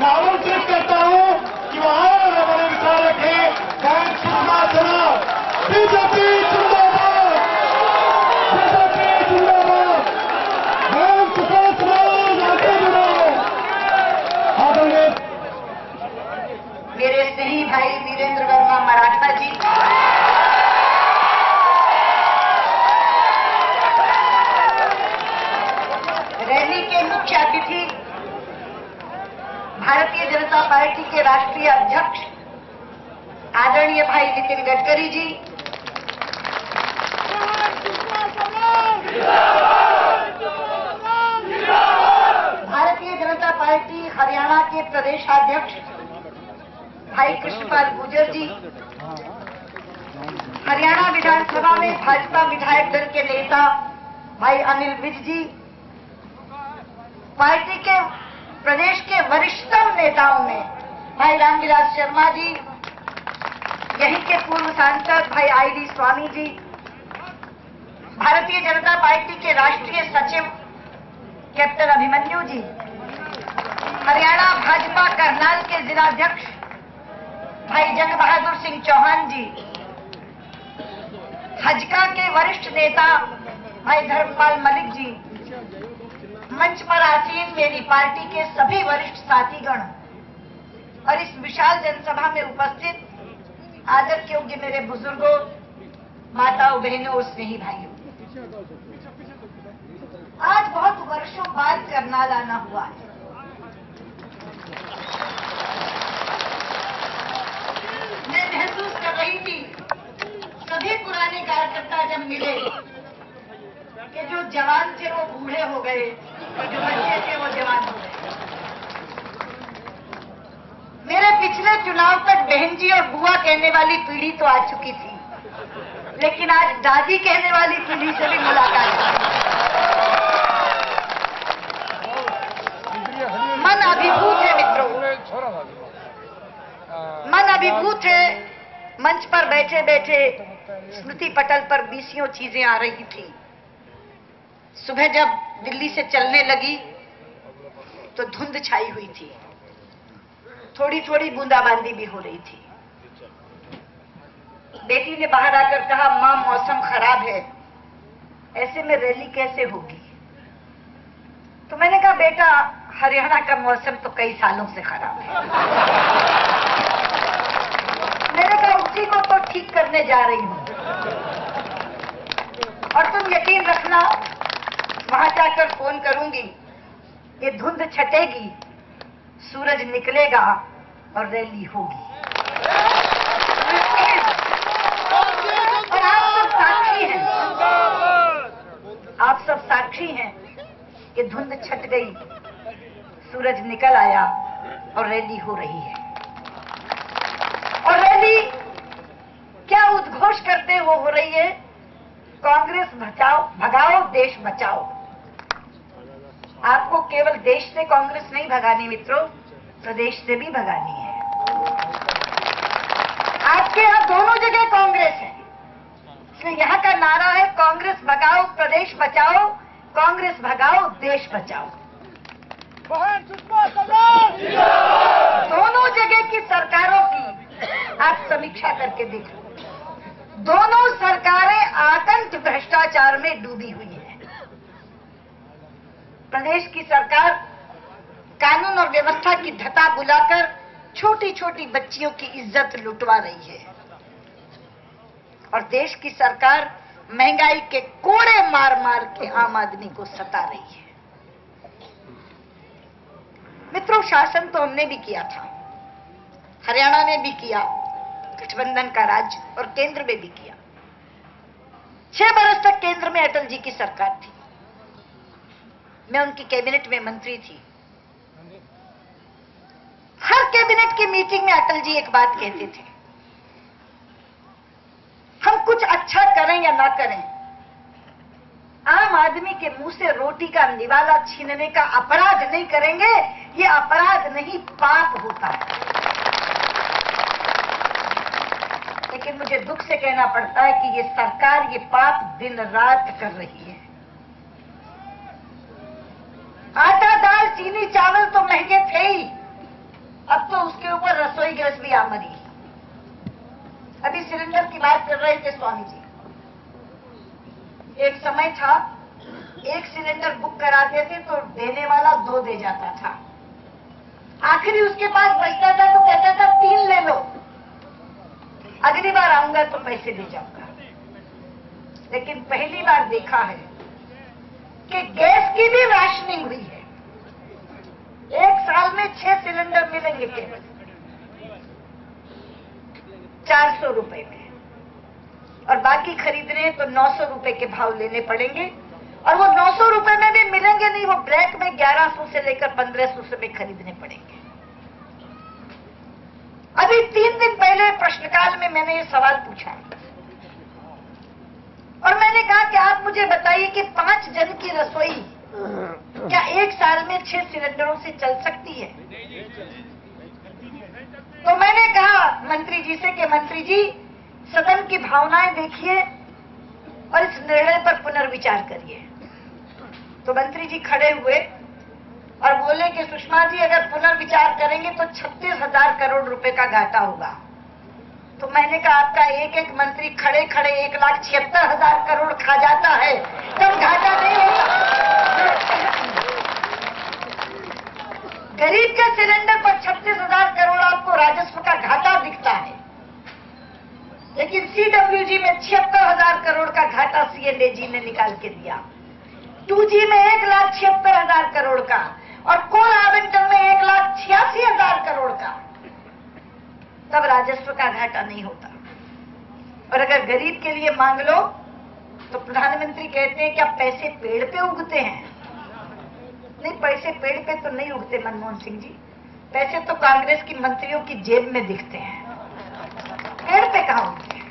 मैं आमंत्रित करता हूं कि वो आए और हमारे विचार रखें। बैंक सुषमा स्वराज, बीजेपी जिंदाबाद, बीजेपी जिंदाबाद, बैंक सुषमा स्वराज आगे बढ़ो। आदरणीय मेरे स्नेही भाई वीरेंद्र वर्मा मराठा जी, रैली के मुख्य अतिथि भारतीय जनता पार्टी के राष्ट्रीय अध्यक्ष आदरणीय भाई नितिन गडकरी जी, भारतीय जनता पार्टी हरियाणा के प्रदेशाध्यक्ष भाई कृष्णपाल गुर्जर जी, हरियाणा विधानसभा में भाजपा विधायक दल के नेता भाई अनिल विज जी, पार्टी के प्रदेश के वरिष्ठतम नेताओं में भाई रामविलास शर्मा जी, यहीं के पूर्व सांसद भाई आई.डी. स्वामी जी, भारतीय जनता पार्टी के राष्ट्रीय सचिव कैप्टन अभिमन्यु जी, हरियाणा भाजपा करनाल के जिलाध्यक्ष भाई जंग बहादुर सिंह चौहान जी, हजका के वरिष्ठ नेता भाई धर्मपाल मलिक जी, मंच पर आसीन मेरी पार्टी के सभी वरिष्ठ साथीगण और इस विशाल जनसभा में उपस्थित आदर के योग्य मेरे बुजुर्गों, माताओं, बहनों और स्नेही भाइयों, आज बहुत वर्षों बाद करनाल आना हुआ है। मैं महसूस कर रही थी सभी पुराने कार्यकर्ता जब मिले कि जो जवान थे वो बूढ़े हो गए, जो बच्चे थे वो जवान हो गए। मेरे पिछले चुनाव तक बहन जी और बुआ कहने वाली पीढ़ी तो आ चुकी थी, लेकिन आज दादी कहने वाली पीढ़ी से भी मुलाकात हुई। मन अभिभूत है मित्रों, मन अभिभूत है। मंच पर बैठे बैठे स्मृति पटल पर बीसियों चीजें आ रही थी। सुबह जब दिल्ली से चलने लगी तो धुंध छाई हुई थी, थोड़ी थोड़ी बूंदाबांदी भी हो रही थी। बेटी ने बाहर आकर कहा, मां मौसम खराब है, ऐसे में रैली कैसे होगी? तो मैंने कहा, बेटा हरियाणा का मौसम तो कई सालों से खराब है। मैंने कहा उसी को तो ठीक करने जा रही हूं, और तुम यकीन रखना वहां जाकर फोन करूंगी, ये धुंध छटेगी, सूरज निकलेगा और रैली होगी। और आप सब साक्षी हैं, आप सब साक्षी हैं कि धुंध छट गई, सूरज निकल आया और रैली हो रही है। और रैली क्या उद्घोष करते वो हो रही है? कांग्रेस बचाओ, भगाओ, देश बचाओ। आपको केवल देश से कांग्रेस नहीं भगानी मित्रों, प्रदेश से भी भगानी है। आपके यहाँ दोनों जगह कांग्रेस है, इसलिए यहाँ का नारा है कांग्रेस भगाओ, प्रदेश बचाओ, कांग्रेस भगाओ, देश बचाओ। दोनों जगह की सरकारों की आप समीक्षा करके देखो, दोनों सरकारें आतंक भ्रष्टाचार में डूबी हुई है। प्रदेश की सरकार कानून और व्यवस्था की धता बुलाकर छोटी छोटी बच्चियों की इज्जत लुटवा रही है, और देश की सरकार महंगाई के कोड़े मार मार के आम आदमी को सता रही है। मित्रों, शासन तो हमने भी किया था, हरियाणा में भी किया, गठबंधन का राज्य, और केंद्र में भी किया। 6 बरस तक केंद्र में अटल जी की सरकार थी, मैं उनकी कैबिनेट में मंत्री थी। हर कैबिनेट की मीटिंग में अटल जी एक बात कहते थे, हम कुछ अच्छा करें या ना करें, आम आदमी के मुंह से रोटी का निवाला छीनने का अपराध नहीं करेंगे, ये अपराध नहीं पाप होता है। लेकिन मुझे दुख से कहना पड़ता है कि ये सरकार ये पाप दिन रात कर रही है। आटा दाल चीनी चावल तो महंगे थे ही, उसके ऊपर रसोई गैस भी आ मरी। अभी सिलेंडर की बात कर रहे थे स्वामी जी। एक समय था, एक सिलेंडर बुक कराते थे तो देने वाला 2 दे जाता था। आखिरी उसके पास बचता था तो कहता था 3 ले लो, अगली बार आऊंगा तो पैसे दे जाऊंगा। लेकिन पहली बार देखा है कि गैस की भी राशनिंग हुई है। एक साल में 6 सिलेंडर मिलेंगे केवल 400 रुपए में, और बाकी खरीदने हैं तो 900 रुपए के भाव लेने पड़ेंगे। और वो 900 रुपए में भी मिलेंगे नहीं, वो ब्लैक में 1100 से लेकर 1500 में खरीदने पड़ेंगे। अभी 3 दिन पहले प्रश्नकाल में मैंने ये सवाल पूछा और मैंने कहा कि आप मुझे बताइए कि 5 जन की रसोई क्या एक साल में 6 सिलेंडरों से चल सकती है? तो मैंने कहा मंत्री जी से कि मंत्री जी, सदन की भावनाएं देखिए और इस निर्णय पर पुनर्विचार करिए। तो मंत्री जी खड़े हुए और बोले कि सुषमा जी, अगर पुनर्विचार करेंगे तो 36,000 करोड़ रुपए का घाटा होगा। तो मैंने कहा आपका एक एक मंत्री खड़े खड़े 1,76,000 करोड़ खा जाता है तब घाटा नहीं होता। गरीब के सिलेंडर पर 36,000 करोड़ आपको राजस्व का घाटा दिखता है, लेकिन CWG में 76,000 करोड़ का घाटा CNAG ने निकाल के दिया। 2G में 1,76,000 करोड़ का और कोल आवंटन में 1,86,000 करोड़ का, तब राजस्व का घाटा नहीं होता। और अगर गरीब के लिए मांग लो तो प्रधानमंत्री कहते हैं कि अब पैसे पेड़ पे उगते हैं। नहीं, पैसे पेड़ पे तो नहीं उगते मनमोहन सिंह जी, पैसे तो कांग्रेस की मंत्रियों की जेब में दिखते हैं, पेड़ पे कहां उगते हैं।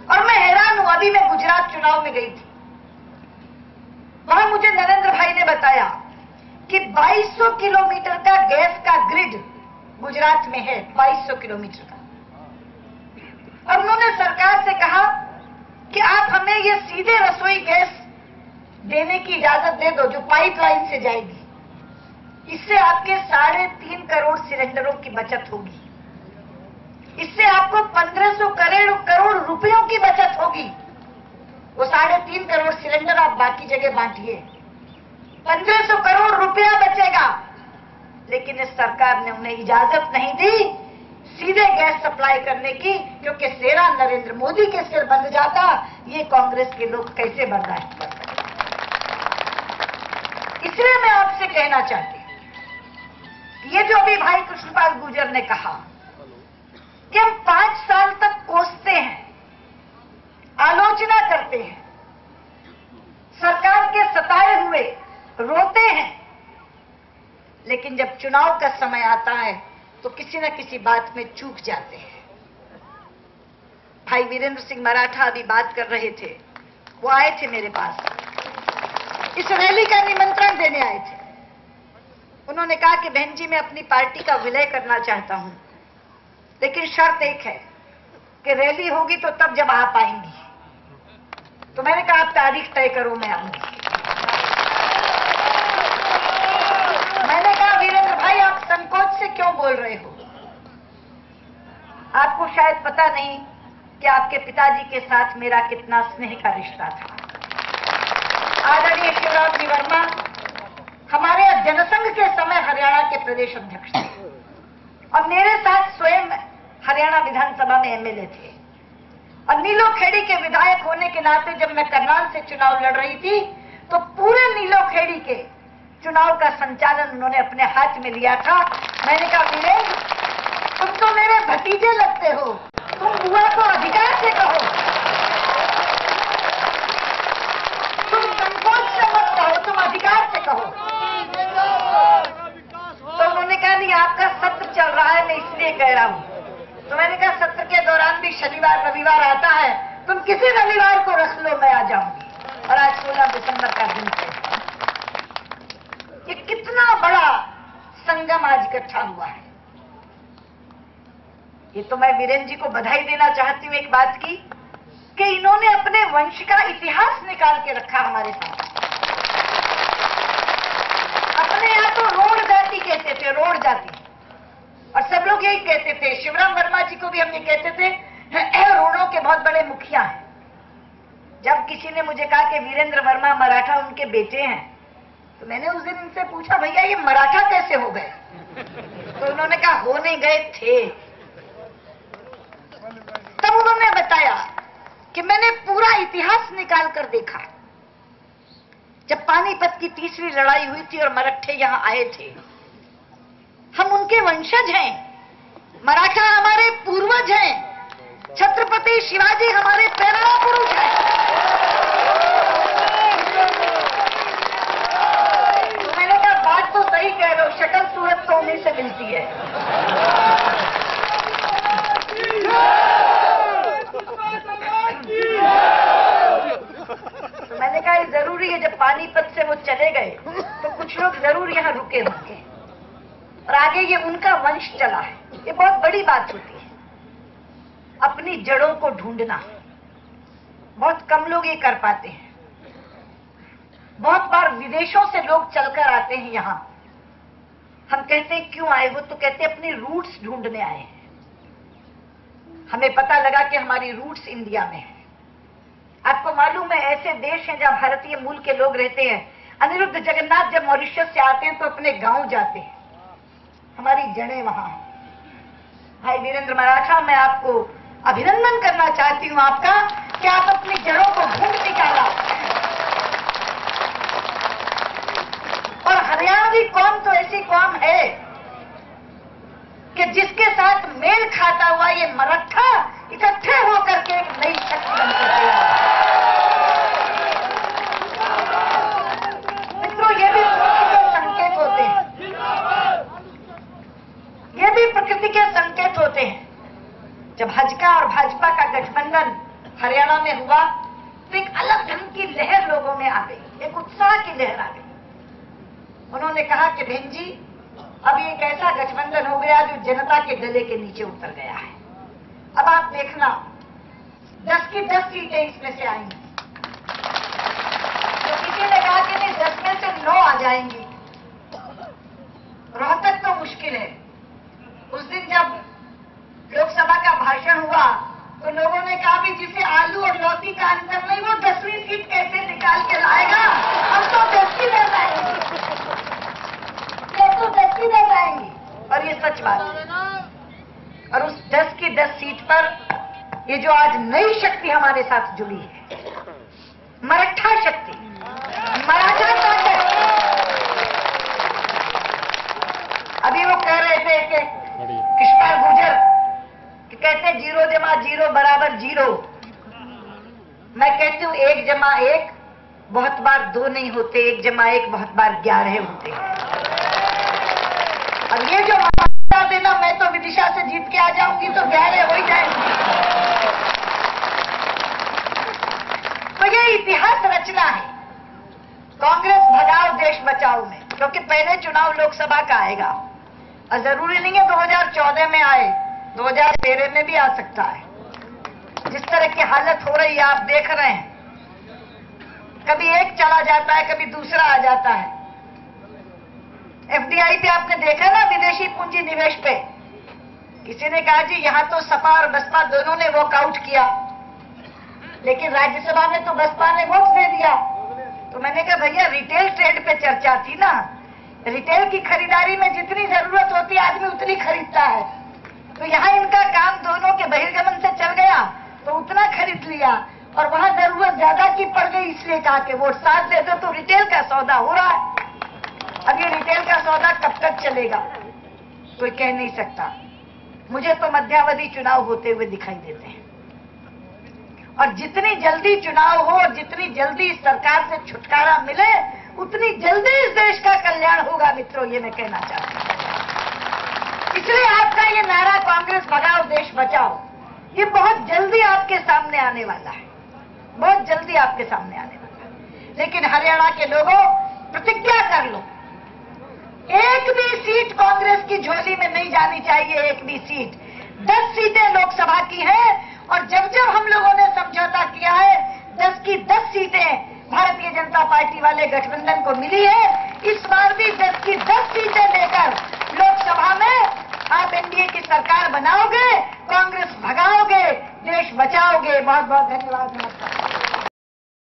और मैं हैरान हूं, अभी मैं गुजरात चुनाव में गई थी, वहां मुझे नरेंद्र भाई ने बताया कि 2200 किलोमीटर का गैस का ग्रिड गुजरात में है, 2200 किलोमीटर का। और उन्होंने सरकार से कहा कि आप हमें ये सीधे रसोई गैस देने की इजाजत दे दो जो पाइपलाइन से जाएगी। इससे आपके 3.5 करोड़ सिलेंडरों की बचत होगी, इससे आपको 1500 करोड़ रुपयों की बचत होगी। वो 3.5 करोड़ सिलेंडर आप बाकी जगह बांटिए, 1500 करोड़ रुपया बचेगा। लेकिन इस सरकार ने उन्हें इजाजत नहीं दी सीधे गैस सप्लाई करने की, क्योंकि सेरा नरेंद्र मोदी के सिर बंध जाता, ये कांग्रेस के लोग कैसे बर्दाश्त कर सकते। इसलिए मैं आपसे कहना चाहती हूं, ये जो अभी भाई कृष्णपाल गुर्जर ने कहा कि हम 5 साल तक कोसते हैं, आलोचना करते हैं, सरकार के सताए हुए रोते हैं, लेकिन जब चुनाव का समय आता है तो किसी न किसी बात में चूक जाते हैं। भाई वीरेंद्र सिंह मराठा अभी बात कर रहे थे, वो आए थे मेरे पास, इस रैली का निमंत्रण देने आए थे। उन्होंने कहा कि बहन जी, मैं अपनी पार्टी का विलय करना चाहता हूं, लेकिन शर्त एक है कि रैली होगी तो तब जब आप आएंगी। तो मैंने कहा आप तारीख तय करो, मैं आऊंगी। मैंने कहा वीरेंद्र भाई, आप संकोच से क्यों बोल रहे हो? आपको शायद पता नहीं कि आपके पिताजी के साथ मेरा कितना स्नेह का रिश्ता था। आदरणीय शिवराज जी वर्मा हमारे जनसंघ के समय हरियाणा के प्रदेश अध्यक्ष थे और मेरे साथ स्वयं हरियाणा विधानसभा में MLA थे। और नीलोखेड़ी के विधायक होने के नाते जब मैं करनाल से चुनाव लड़ रही थी तो पूरे नीलोखेड़ी के चुनाव का संचालन उन्होंने अपने हाथ में लिया था। मैंने कहा वीरेंद्र, तुम तो मेरे भतीजे लगते हो, तुम बुआ को अधिकार से कहो, तुम संकोच से मत कहो, तुम अधिकार से कहो। तो उन्होंने कहा नहीं, आपका सत्र चल रहा है, मैं इसलिए कह रहा हूं। तो मैंने कहा सत्र के दौरान भी शनिवार रविवार आता है, तुम किसी रविवार को रख लो, मैं आ जाऊंगी। और आज 16 दिसंबर का दिन है। ये कितना बड़ा संगम आज इकट्ठा हुआ है। ये तो मैं वीरेंद्र जी को बधाई देना चाहती हूं एक बात की, कि इन्होंने अपने वंश का इतिहास निकाल के रखा हमारे साथ। अपने यहां तो रोड जाति कहते थे, रोड जाति। कहते थे, शिवराम वर्मा जी को भी हम ये कहते थे, रोड़ों के बहुत बड़े मुखिया हैं। जब किसी ने मुझे कहा कि वीरेंद्र वर्मा मराठा उनके बेटे हैं, तो मैंने उस दिन इनसे पूछा, भैया ये मराठा कैसे हो गए? तो उन्होंने कहा हो नहीं गए थे। तब उन्होंने बताया कि मैंने पूरा इतिहास निकाल कर देखा। जब पानीपत की तीसरी लड़ाई हुई थी और मराठे यहां आए थे, हम उनके वंशज हैं, मराठा हमारे पूर्वज हैं, छत्रपति शिवाजी हमारे प्रेरणा पुरुष हैं। तो मैंने कहा बात तो सही कह रहे हो, शक्ल सूरत तो उन्हीं से मिलती है। तो मैंने कहा ये जरूरी है, जब पानीपत से वो चले गए तो कुछ लोग जरूर यहाँ रुके होंगे और आगे ये उनका वंश चला है। ये बहुत बड़ी बात होती है, अपनी जड़ों को ढूंढना। बहुत कम लोग ये कर पाते हैं। बहुत बार विदेशों से लोग चलकर आते हैं यहाँ। हम कहते हैं क्यों आए हो, तो कहते हैं अपनी रूट्स ढूंढने आए हैं। हमें पता लगा कि हमारी रूट्स इंडिया में है। आपको मालूम है ऐसे देश हैं जहां भारतीय मूल के लोग रहते हैं। अनिरुद्ध जगन्नाथ जब मॉरिशस से आते हैं तो अपने गांव जाते हैं, हमारी जड़ें वहां हैं। भाई वीरेंद्र मराठा, मैं आपको अभिनंदन करना चाहती हूं आपका कि आप अपनी जड़ों को ढूंढ निकाला। और हरियाणवी कौम तो ऐसी कौम है कि जिसके साथ मेल खाता हुआ ये मराठा इकट्ठे होकर के एक नई शक्ति बन सकते हैं। मित्रों, ये भी प्रकृति के संकेत होते हैं। ये भी प्रकृति के संकेत होते हैं। जब भाजपा और भाजपा का गठबंधन हरियाणा में हुआ तो एक अलग ढंग की लहर लोगों में आ गई, एक उत्साह की लहर आ गई। उन्होंने कहा कि बहन जी, अब एक ऐसा गठबंधन हो गया जो जनता के गले के नीचे उतर गया है। अब आप देखना 10 की 10 सीटें इसमें से आएंगी। तो किसी ने कहा कि नहीं 10 में से 9 आ जाएंगी। रोहतक तो मुश्किल है। उस दिन जब लोकसभा का भाषण हुआ तो लोगों ने कहा भी जिसे आलू और लौकी का अंतर नहीं, वो 10वीं सीट कैसे निकाल के लाएगा? हम तो 10 की 10 आएंगे, तो 10 की 10 आएंगी। और ये सच बात है। और उस 10 की 10 सीट पर ये जो आज नई शक्ति हमारे साथ जुड़ी है, मराठा शक्ति, मराठा ताकत। अभी वो कह रहे थे कि कृष्णपाल गुर्जर कहते 0 जमा 0 बराबर 0। मैं कहती हूँ 1 जमा 1 बहुत बार 2 नहीं होते, 1 जमा 1 बहुत बार 11 होते हैं। और ये जो बता देना मैं तो विदिशा से जीत के आ जाऊंगी तो 11 हो ही जाएंगी। तो ये इतिहास रचना है कांग्रेस भगाओ देश बचाओ में, क्योंकि पहले चुनाव लोकसभा का आएगा और जरूरी नहीं है 2014 में आए, 2013 में भी आ सकता है। जिस तरह की हालत हो रही है आप देख रहे हैं, कभी एक चला जाता है, कभी दूसरा आ जाता है। एफडीआई पे आपने देखा ना, विदेशी पूंजी निवेश पे किसी ने कहा जी यहां तो सपा और बसपा दोनों ने वॉकआउट किया, लेकिन राज्यसभा में तो बसपा ने वोट दे दिया। तो मैंने कहा भैया रिटेल ट्रेड पे चर्चा थी ना, रिटेल की खरीदारी में जितनी जरूरत होती है आदमी उतनी खरीदता है। तो यहाँ इनका काम दोनों के बहिर्गमन से चल गया तो उतना खरीद लिया, और वहां जरूरत ज्यादा की पड़ गई इसलिए कहा कि वोट साथ दे दो। तो रिटेल का सौदा हो रहा है। अब ये रिटेल का सौदा कब तक चलेगा कोई कह नहीं सकता। मुझे तो मध्यावधि चुनाव होते हुए दिखाई देते हैं, और जितनी जल्दी चुनाव हो और जितनी जल्दी इस सरकार से छुटकारा मिले उतनी जल्दी इस देश का कल्याण होगा। मित्रों, ये मैं कहना चाहता हूं। इसलिए आपका ये नारा कांग्रेस भगाओ देश बचाओ, ये बहुत जल्दी आपके सामने आने वाला है, बहुत जल्दी आपके सामने आने वाला है। लेकिन हरियाणा के लोगों, प्रतिज्ञा कर लो, एक भी सीट कांग्रेस की झोली में नहीं जानी चाहिए। एक भी सीट, 10 सीटें लोकसभा की हैं, और जब जब हम लोगों ने समझौता किया है 10 की 10 सीटें भारतीय जनता पार्टी वाले गठबंधन को मिली है। इस बार भी 10 की 10 सीटें लेकर लोकसभा में आप एनडीए की सरकार बना बनाओगे, कांग्रेस भगाओगे, देश बचाओगे। बहुत बहुत धन्यवाद। नमस्कार।